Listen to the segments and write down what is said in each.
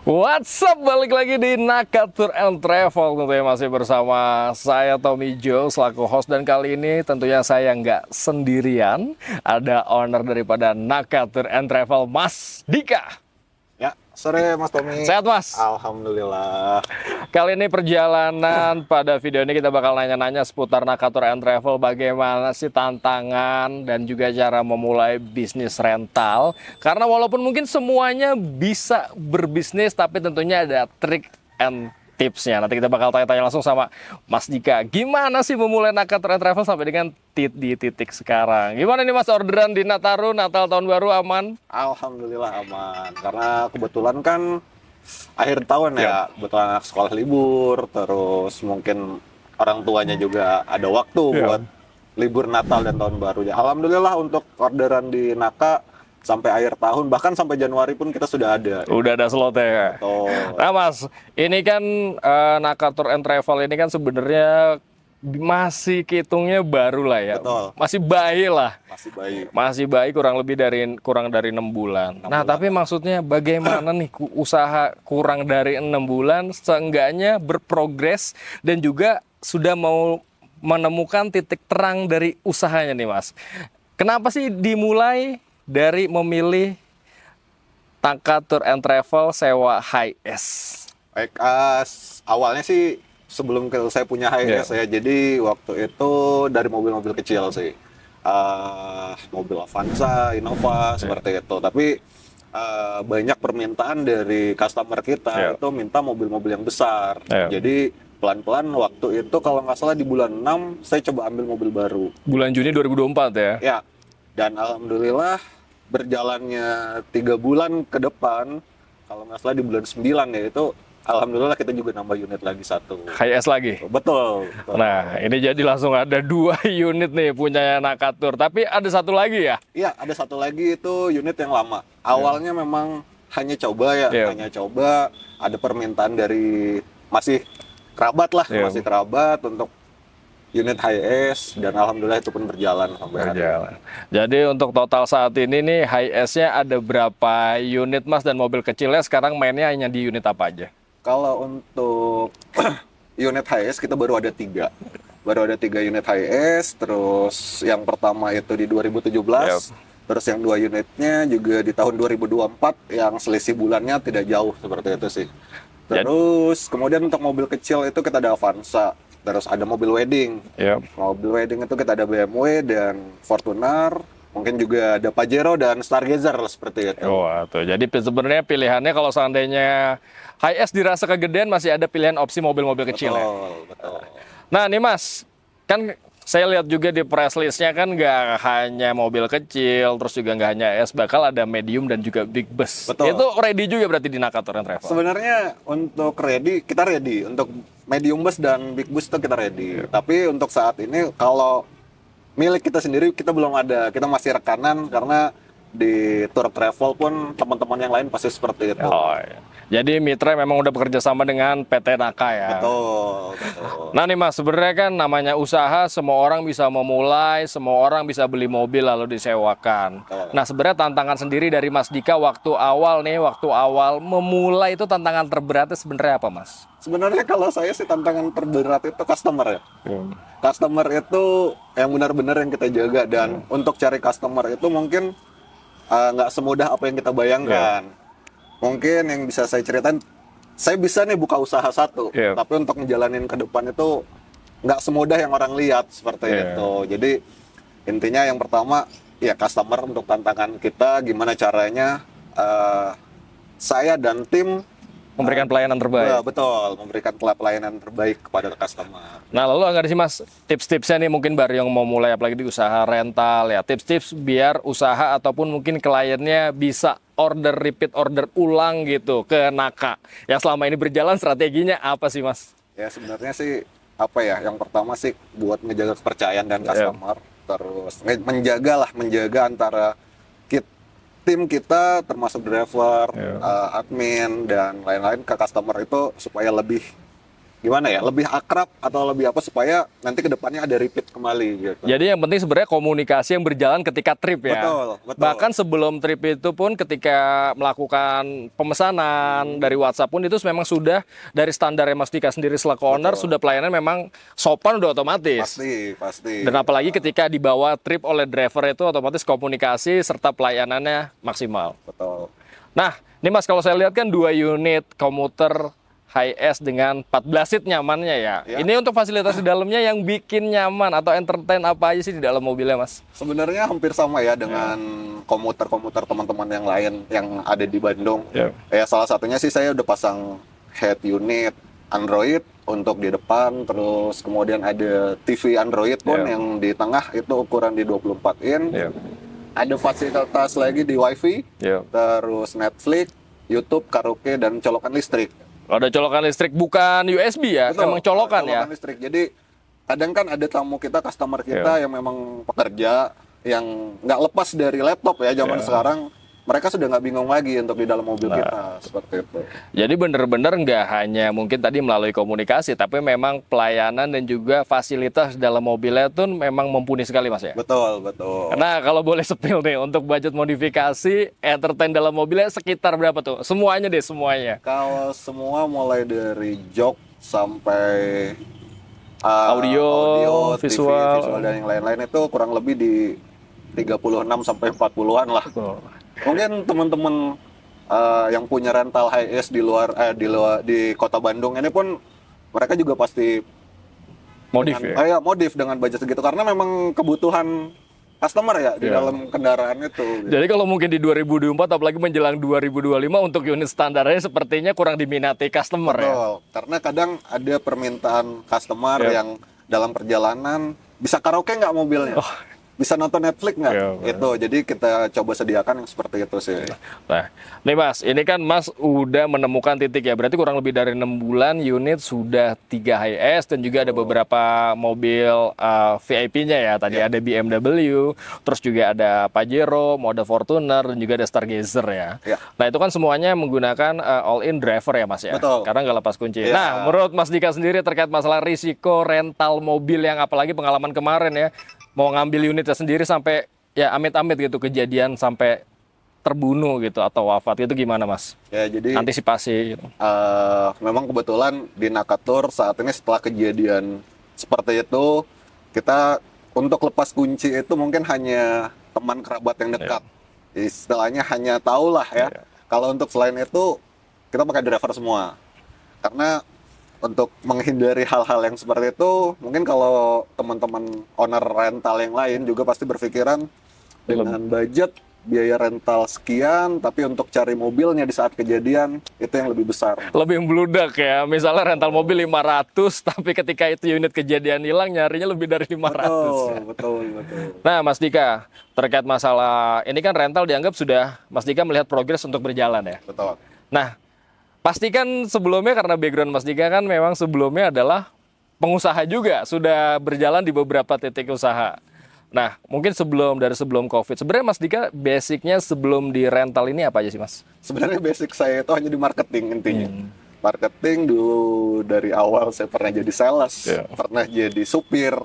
What's up, balik lagi di Naka Tour and Travel. Tentunya masih bersama saya Tommy Joe selaku host. Dan kali ini tentunya saya nggak sendirian. Ada owner daripada Naka Tour and Travel, Mas Dika. Ya, sore Mas Tommy. Sehat, Mas? Alhamdulillah. Kali ini perjalanan pada video ini kita bakal nanya-nanya seputar Naka Tour and Travel. Bagaimana sih tantangan dan juga cara memulai bisnis rental. Karena walaupun mungkin semuanya bisa berbisnis, tapi tentunya ada trik and tipsnya. Nanti kita bakal tanya-tanya langsung sama Mas Dika. Gimana sih memulai Naka Tour and Travel sampai dengan di titik sekarang? Gimana nih Mas, orderan di Nataru, Natal, Tahun Baru aman? Alhamdulillah aman. Karena kebetulan kan akhir tahun ya, kebetulan anak sekolah libur, terus mungkin orang tuanya juga ada waktu buat libur Natal dan Tahun Baru. Ya, alhamdulillah untuk orderan di Naka sampai akhir tahun, bahkan sampai Januari pun kita sudah ada. Udah ada slotnya. Betul. Nah Mas, ini kan Naka Tour and Travel ini kan sebenarnya masih hitungnya baru lah ya. Betul. Masih bayi lah. Masih baik. Masih bayi kurang dari 6 bulan. Nah, tapi maksudnya bagaimana nih usaha kurang dari 6 bulan seenggaknya berprogres dan juga sudah mau menemukan titik terang dari usahanya nih Mas. Kenapa sih dimulai dari memilih Naka Tour and Travel sewa HiAce? Baik, awalnya sih sebelum saya punya HiAce ya, jadi waktu itu dari mobil-mobil kecil sih. Mobil Avanza, Innova, seperti itu. Tapi banyak permintaan dari customer kita itu minta mobil-mobil yang besar. Jadi pelan-pelan waktu itu kalau nggak salah di bulan 6 saya coba ambil mobil baru. Bulan Juni 2024 ya? Ya, dan alhamdulillah berjalannya 3 bulan ke depan, kalau nggak salah di bulan 9 ya itu, alhamdulillah kita juga nambah unit lagi satu. HiAce lagi? Betul. Nah, ini jadi langsung ada 2 unit nih punya Naka Tour. Tapi ada satu lagi ya? Iya, ada satu lagi itu unit yang lama. Awalnya memang hanya coba ya, hanya coba. Ada permintaan dari masih kerabat lah, masih kerabat untuk unit HiAce, dan alhamdulillah itu pun berjalan sampai hari ini. Jadi untuk total saat ini nih HiAce-nya ada berapa unit Mas, dan mobil kecilnya sekarang mainnya hanya di unit apa aja? Kalau untuk unit HiAce kita baru ada 3. Baru ada 3 unit HiAce, terus yang pertama itu di 2017, terus yang 2 unitnya juga di tahun 2024 yang selisih bulannya tidak jauh, seperti itu sih. Terus kemudian untuk mobil kecil itu kita ada Avanza, terus ada mobil wedding. Mobil wedding itu kita ada BMW dan Fortuner, mungkin juga ada Pajero dan Stargazer seperti itu. Tuh. Jadi sebenarnya pilihannya kalau seandainya HiAce dirasa kegedean, masih ada pilihan opsi mobil-mobil kecil. Betul. Nah nih Mas, kan saya lihat juga di press listnya kan nggak hanya mobil kecil, terus juga nggak hanya S, bakal ada medium dan juga big bus. Betul. Itu ready juga berarti di Naka Tour and Travel? Sebenarnya untuk kita ready. Untuk medium bus dan big bus itu kita ready. Tapi untuk saat ini kalau milik kita sendiri kita belum ada. Kita masih rekanan karena di tour travel pun teman-teman yang lain pasti seperti itu. Jadi Mitra memang udah bekerja sama dengan PT Naka ya? Betul. Nah nih Mas, sebenarnya kan namanya usaha, semua orang bisa memulai, semua orang bisa beli mobil lalu disewakan. Nah sebenarnya tantangan sendiri dari Mas Dika waktu awal memulai itu, tantangan terberatnya sebenarnya apa Mas? Sebenarnya kalau saya sih tantangan terberat itu customer ya. Customer itu yang benar-benar yang kita jaga, dan untuk cari customer itu mungkin nggak semudah apa yang kita bayangkan. Mungkin yang bisa saya ceritain, saya bisa nih buka usaha satu, tapi untuk ngejalanin ke depan itu nggak semudah yang orang lihat, seperti itu. Jadi intinya yang pertama ya customer untuk tantangan kita, gimana caranya saya dan tim memberikan pelayanan terbaik. Betul, memberikan pelayanan terbaik kepada customer. Nah lalu nggak sih Mas, tips-tipsnya nih mungkin baru yang mau mulai apalagi di usaha rental ya, tips-tips biar usaha ataupun mungkin kliennya bisa repeat order ulang gitu ke Naka. Yang selama ini berjalan strateginya apa sih Mas? Ya sebenarnya sih apa ya, yang pertama sih buat menjaga kepercayaan dan customer, terus menjaga antara tim kita termasuk driver, admin dan lain-lain ke customer itu supaya lebih gimana ya, lebih akrab atau lebih apa supaya nanti kedepannya ada repeat kembali gitu. Jadi yang penting sebenarnya komunikasi yang berjalan ketika trip ya. Betul, betul. Bahkan sebelum trip itu pun ketika melakukan pemesanan dari WhatsApp pun itu memang sudah dari standarnya Mas Dika sendiri selaku owner sudah pelayanan memang sopan udah otomatis. Pasti. Dan apalagi ketika dibawa trip oleh driver itu otomatis komunikasi serta pelayanannya maksimal. Betul. Nah, ini Mas kalau saya lihat kan 2 unit komuter Hi-S dengan 14 seat nyamannya ya. Ya. Ini untuk fasilitas di dalamnya yang bikin nyaman atau entertain apa aja sih di dalam mobilnya, Mas? Sebenarnya hampir sama ya dengan komuter-komuter teman-teman yang lain yang ada di Bandung. Ya. Ya salah satunya sih saya udah pasang head unit Android untuk di depan, terus kemudian ada TV Android pun yang di tengah itu ukuran di 24 in. Ya. Ada fasilitas lagi di WiFi, terus Netflix, YouTube, karaoke, dan colokan listrik. Ada colokan listrik bukan USB ya, Betul, memang colokan ya. listrik. Jadi kadang kan ada tamu kita, customer kita yang memang pekerja yang nggak lepas dari laptop ya zaman sekarang. Mereka sudah nggak bingung lagi untuk di dalam mobil kita seperti itu. Jadi benar-benar nggak hanya mungkin tadi melalui komunikasi, tapi memang pelayanan dan juga fasilitas dalam mobilnya tuh memang mumpuni sekali, Mas ya. Betul. Nah, kalau boleh spill nih untuk budget modifikasi entertain dalam mobilnya sekitar berapa tuh? Semuanya deh, semuanya. Kalau semua mulai dari jok sampai Audio, TV, visual dan yang lain-lain itu kurang lebih di 36 sampai 40-an lah. Mungkin teman-teman yang punya rental Hi-S di luar di Kota Bandung ini pun mereka juga pasti modif modif dengan budget segitu karena memang kebutuhan customer ya di dalam kendaraan itu. Gitu. Jadi kalau mungkin di 2024 apalagi menjelang 2025 untuk unit standarnya sepertinya kurang diminati customer. Betul. Karena kadang ada permintaan customer yang dalam perjalanan bisa karaoke nggak mobilnya? Bisa nonton Netflix nggak? Itu, jadi kita coba sediakan yang seperti itu sih. Nah, nih Mas, ini kan Mas udah menemukan titik ya, berarti kurang lebih dari 6 bulan unit sudah 3 Hi-S dan juga ada beberapa mobil VIP-nya ya, tadi ada BMW, terus juga ada Pajero, Moda Fortuner, dan juga ada Stargazer ya. Nah, itu kan semuanya menggunakan all-in driver ya Mas ya? Betul. Karena nggak lepas kunci. Nah, menurut Mas Dika sendiri terkait masalah risiko rental mobil yang apalagi pengalaman kemarin ya, mau ngambil unitnya sendiri sampai ya amit-amit gitu kejadian sampai terbunuh gitu atau wafat itu gimana Mas? Ya jadi antisipasi gitu. Memang kebetulan di Nakatur saat ini setelah kejadian seperti itu kita untuk lepas kunci itu mungkin hanya teman kerabat yang dekat. Istilahnya hanya tahulah ya. Kalau untuk selain itu kita pakai driver semua. Karena untuk menghindari hal-hal yang seperti itu, mungkin kalau teman-teman owner rental yang lain juga pasti berpikiran dengan budget biaya rental sekian, tapi untuk cari mobilnya di saat kejadian itu yang lebih besar. Lebih membludak ya, misalnya rental mobil 500, tapi ketika itu unit kejadian hilang nyarinya lebih dari 500. Betul. Nah Mas Dika, terkait masalah ini kan rental dianggap sudah Mas Dika melihat progres untuk berjalan ya? Betul. Nah, pastikan sebelumnya karena background Mas Dika kan memang sebelumnya adalah pengusaha juga, sudah berjalan di beberapa titik usaha. Nah, mungkin sebelum COVID, sebenarnya Mas Dika basicnya sebelum di rental ini apa aja sih Mas? Sebenarnya basic saya itu hanya di marketing intinya. Marketing dulu dari awal saya pernah jadi sales, pernah jadi supir,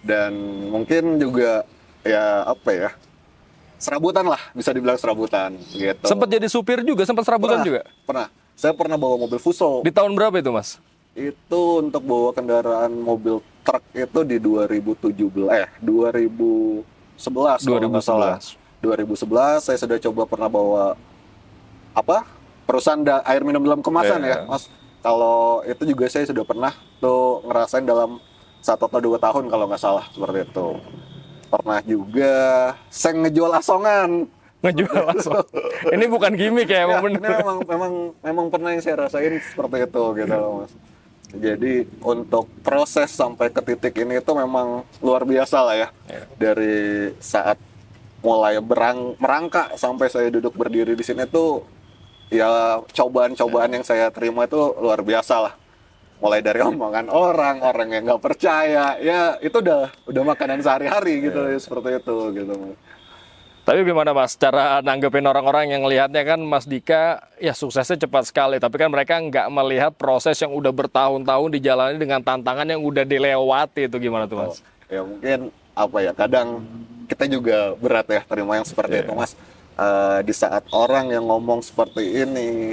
dan mungkin juga serabutan lah, bisa dibilang serabutan gitu. Sempat jadi supir juga, sempat serabutan juga? Pernah. Saya pernah bawa mobil Fuso. Di tahun berapa itu, Mas? Itu untuk bawa kendaraan mobil truk itu di 2011 kalau nggak salah. 2011 saya sudah coba pernah bawa perusahaan air minum dalam kemasan ya, Mas. Kalau itu juga saya sudah pernah tuh ngerasain dalam 1 atau 2 tahun kalau nggak salah seperti itu. Pernah juga saya ngejual asongan. Ngejual langsung. Ini bukan gimmick ya, emang bener. Ini memang pernah yang saya rasain seperti itu gitu loh Mas. Jadi untuk proses sampai ke titik ini itu memang luar biasa lah ya. Dari saat mulai merangkak sampai saya duduk berdiri di sini tuh ya cobaan-cobaan yang saya terima itu luar biasa lah. Mulai dari omongan orang yang nggak percaya, ya itu udah makanan sehari-hari gitu seperti itu gitu. Tapi gimana Mas, cara nanggepin orang-orang yang lihatnya kan Mas Dika ya suksesnya cepat sekali, tapi kan mereka nggak melihat proses yang udah bertahun-tahun dijalani dengan tantangan yang udah dilewati, itu gimana tuh Mas? Ya mungkin apa ya, kadang kita juga berat ya terima yang seperti itu Mas. Di saat orang yang ngomong seperti ini,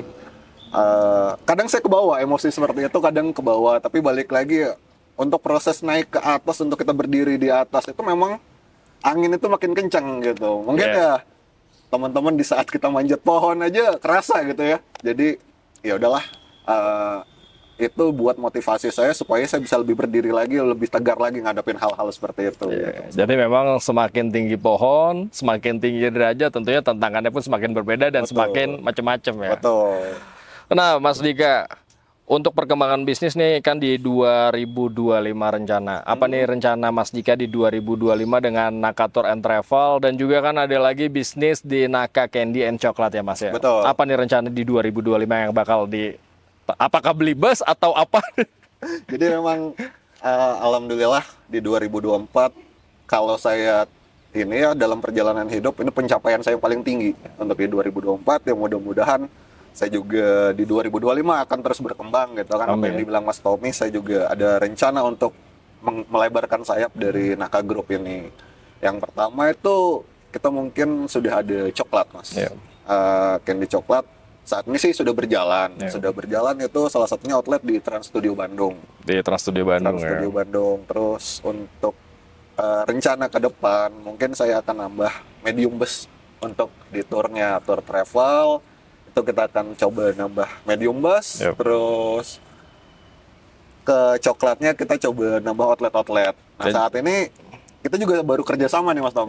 kadang saya kebawa emosi seperti itu, kadang kebawa, tapi balik lagi untuk proses naik ke atas, untuk kita berdiri di atas itu memang angin itu makin kencang gitu. Mungkin ya teman-teman di saat kita manjat pohon aja kerasa gitu ya. Jadi ya udahlah, itu buat motivasi saya supaya saya bisa lebih berdiri lagi, lebih tegar lagi ngadapin hal-hal seperti itu. Gitu. Jadi memang semakin tinggi pohon, semakin tinggi derajat, tentunya tantangannya pun semakin berbeda dan semakin macam-macam ya. Betul. Nah Mas Dika, untuk perkembangan bisnis nih kan di 2025 rencana. Apa nih rencana Mas Dika di 2025 dengan Naka Tour and Travel, dan juga kan ada lagi bisnis di Naka Candy and Chocolate ya Mas ya? Betul. Apa nih rencana di 2025 yang bakal apakah beli bus atau apa? Jadi memang alhamdulillah di 2024 kalau saya ini ya dalam perjalanan hidup ini pencapaian saya paling tinggi untuk di 2024, ya mudah-mudahan saya juga di 2025 akan terus berkembang gitu kan. Apa yang dibilang Mas Tommy, saya juga ada rencana untuk melebarkan sayap dari Naka Group ini. Yang pertama itu kita mungkin sudah ada coklat Mas. Candy coklat saat ini sih sudah berjalan. Sudah berjalan itu salah satunya outlet di Trans Studio Bandung. Di Trans Studio Bandung. Trans Studio Bandung. Terus untuk rencana ke depan mungkin saya akan nambah medium bus untuk di tournya, tour travel. Itu kita akan coba nambah medium bus, terus ke coklatnya kita coba nambah outlet-outlet. Nah saat ini kita juga baru kerjasama nih Mas Tom.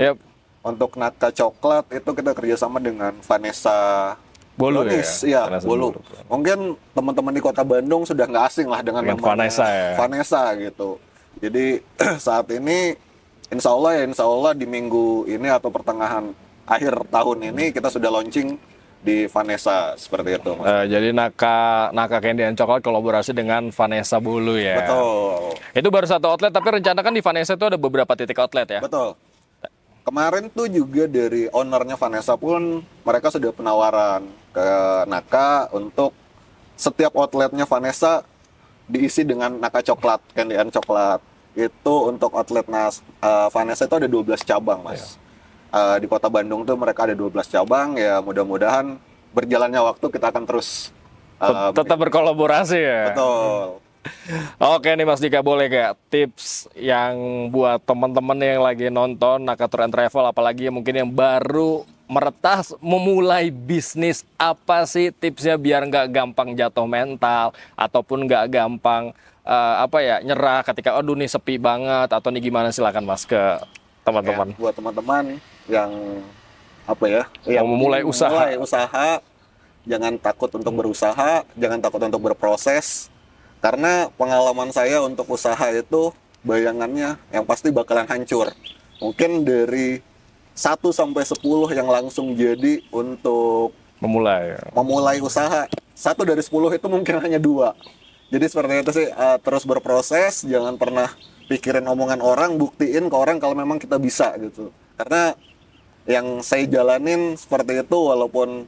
Untuk Naka Coklat itu kita kerjasama dengan Vanessa Bolu ya? Iya, Bolu. Mungkin teman-teman di kota Bandung sudah nggak asing lah dengan Vanessa ya? Vanessa gitu. Jadi saat ini insya Allah di minggu ini atau pertengahan akhir tahun ini kita sudah launching di Vanessa seperti itu. Jadi Naka Candy and Chocolate kolaborasi dengan Vanessa Bolu ya. Betul. Itu baru satu outlet, tapi rencana kan di Vanessa itu ada beberapa titik outlet ya. Betul. Kemarin tuh juga dari ownernya Vanessa pun mereka sudah penawaran ke Naka untuk setiap outletnya Vanessa diisi dengan Naka Coklat, Candy and Chocolate. Itu untuk outlet Vanessa itu ada 12 cabang Mas. Di kota Bandung tuh mereka ada 12 cabang, ya mudah-mudahan berjalannya waktu kita akan terus tetap berkolaborasi ya. Betul. Oke nih Mas Dika, boleh gak tips yang buat teman-teman yang lagi nonton Naka Tour and Travel, apalagi yang mungkin yang baru meretas memulai bisnis, apa sih tipsnya biar nggak gampang jatuh mental ataupun nggak gampang nyerah ketika aduh nih sepi banget atau nih gimana, silakan Mas ke teman-teman. Buat teman-teman yang yang memulai usaha, jangan takut untuk berusaha, jangan takut untuk berproses, karena pengalaman saya untuk usaha itu bayangannya yang pasti bakalan hancur. Mungkin dari 1 sampai 10 yang langsung jadi untuk memulai usaha, 1 dari 10 itu mungkin hanya 2. Jadi seperti itu sih, terus berproses, jangan pernah pikirin omongan orang, buktiin ke orang kalau memang kita bisa gitu. Karena yang saya jalanin seperti itu, walaupun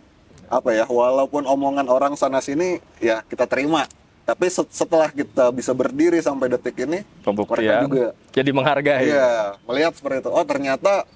omongan orang sana sini ya kita terima. Tapi setelah kita bisa berdiri sampai detik ini, mereka juga jadi menghargai. Iya, melihat seperti itu. Oh, ternyata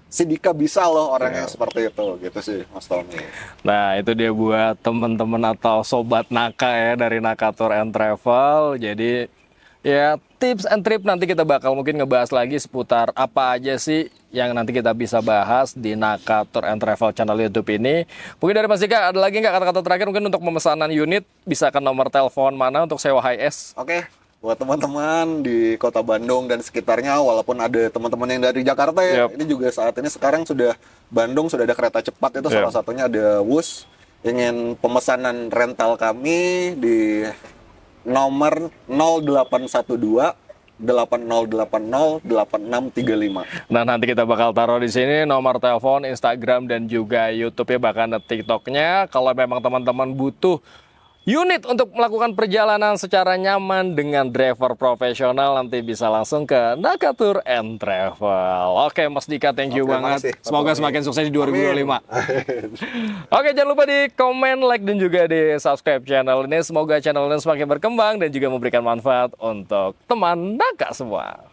si Dika bisa loh orang yang seperti itu, gitu sih Mas Tommy. Nah, itu dia buat teman-teman atau sobat Naka ya dari Naka Tour and Travel. Jadi ya tips and trip nanti kita bakal mungkin ngebahas lagi seputar apa aja sih yang nanti kita bisa bahas di Naka Tour and Travel channel YouTube ini. Mungkin dari Mas Dika ada lagi nggak kata-kata terakhir mungkin untuk pemesanan unit, bisa ke nomor telepon mana untuk sewa HiS? Oke, buat teman-teman di kota Bandung dan sekitarnya, walaupun ada teman-teman yang dari Jakarta ya, ini juga saat ini sekarang Bandung sudah ada kereta cepat, itu salah satunya ada Wus. Ingin pemesanan rental kami di nomor 0812 8080 8635. Nah, nanti kita bakal taruh di sini nomor telepon, Instagram dan juga YouTube ya, bahkan TikToknya. Kalau memang teman-teman butuh unit untuk melakukan perjalanan secara nyaman dengan driver profesional, nanti bisa langsung ke Nakatur and Travel. Oke, Mas Dika, thank you Oke, banget. makasih. Semoga semakin sukses di 2025. Amin. Oke, jangan lupa di komen, like, dan juga di subscribe channel ini. Semoga channel ini semakin berkembang dan juga memberikan manfaat untuk teman Naka semua.